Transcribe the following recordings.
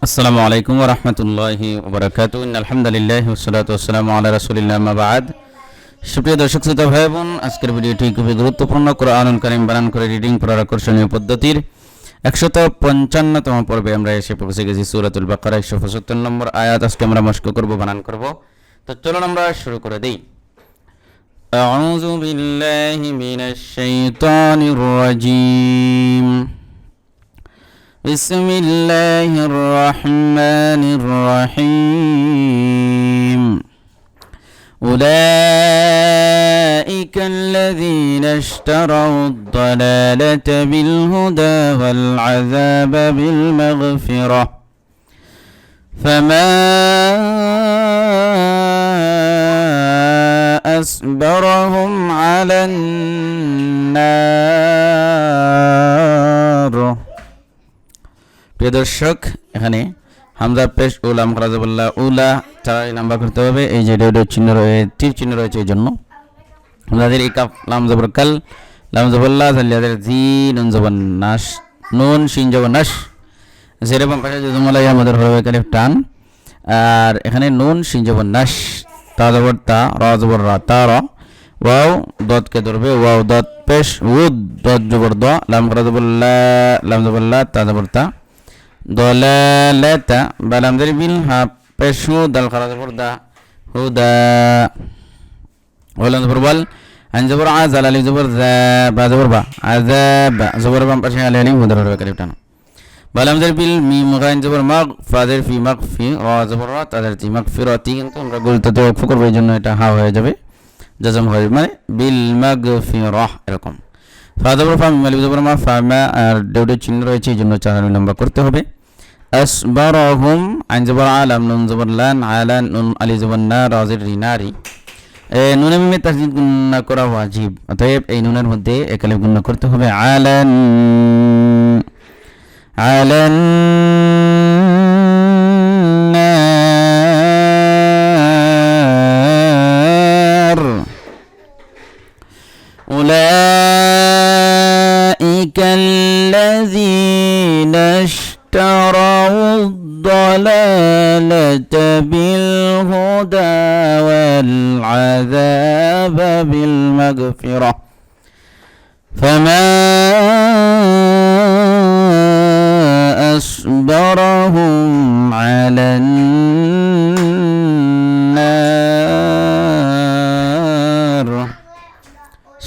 আসসালামু আলাইকুম ওয়া রাহমাতুল্লাহি ওয়া বারাকাতুহু আলহামদুলিল্লাহি ওয়াসসালাতু ওয়াসসালামু আলা রাসূলিল্লাহ আম্মা বা'দ। সুপ্রিয় দর্শক শ্রোতা ভাই বোন, আজকের ভিডিওটি খুবই গুরুত্বপূর্ণ। কোরআনুল কারীম বানান করে রিডিং পড়ার আকর্ষণীয় পদ্ধতির 155তম পর্বে আমরা এসে পৌঁছে গেছি। সূরাতুল বাকারা 175 নম্বর আয়াত আজকে আমরা মশক করব, বানান করব। তো চলুন আমরা শুরু করে দেই। আউযু বিল্লাহি মিনাশ শাইতানির রাজীম। بسم الله الرحمن الرحيم أولئك الذين اشتروا الضلالة بالهدى والعذاب بالمغفرة فما أصبرهم على النار। প্রিয় দর্শক, এখানে হামজা পেশ উলাম খারাজাবুল্লাহ উলা চারাই লম্বা করতে হবে। এই যে ডেড চিহ্ন রয়েছে, তীর চিহ্ন রয়েছে, এই জন্য হামজাদের ইকাফ লাম জবর কাল লাম জবল্লাহ জালিয়াদের জি নুন জবর নাশ নুন শিন জবর নাশ যেরকম পাশে জুমালাই আমাদের হবে কালিফ টান। আর এখানে নুন শিন জবর নাশ তা জবর তা রা জবর রা তা রা ওয়াও দতকে ধরবে ওয়াও দত পেশ উদ দত জবর দ লাম খারাজাবুল্লাহ লাম জবল্লাহ তা জবর তা দলালাতা বালাম জারি বিল হা পেশু দাল খারাজ পর্দা হুদা ওয়ালাম জবর ওয়াল আন জবর আ জাল আলিফ জবর যা বা জবর বা আযাব জবর বাম পাশে আলি আলিফ মুদার হবে কালিফ টানা বালাম জারি বিল মিম গাইন জবর মাগ ফাদের ফি মাগফি রা জবর রা তাদের তি মাগফিরাতি, কিন্তু আমরা গুলতাতে ওয়াকফ করব, এই জন্য এটা হা হয়ে যাবে, জাজম হয়ে মানে বিল মাগফিরাহ এরকম। ফা জবর ফা মিম আলিফ জবর মা ফা মা আর ডেউডের চিহ্ন রয়েছে, এই জন্য 4 নম্বর করতে হবে। আসবারহুম আইন জবর আলাম নুন জবর লান আলান নুন আলি জবর না রাজির রিনারি। নুনে মিমে তাসদীদ গুণনা করা ওয়াজিব, অতএব এই নুনের মধ্যে এক আলিফ গুণনা করতে হবে। আলান আলান নার উলাইকা আল্লাযীনা اشتروا الضلالة بالهدى والعذاب بالمغفرة فما أصبرهم على النار।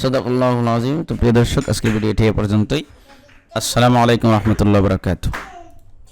صدق الله العظيم। তো প্রিয় দর্শক, আজকের ভিডিওটি এ পর্যন্তই। আসসালামু আলাইকুম ওয়া রাহমাতুল্লাহি ওয়া বারাকাতুহু।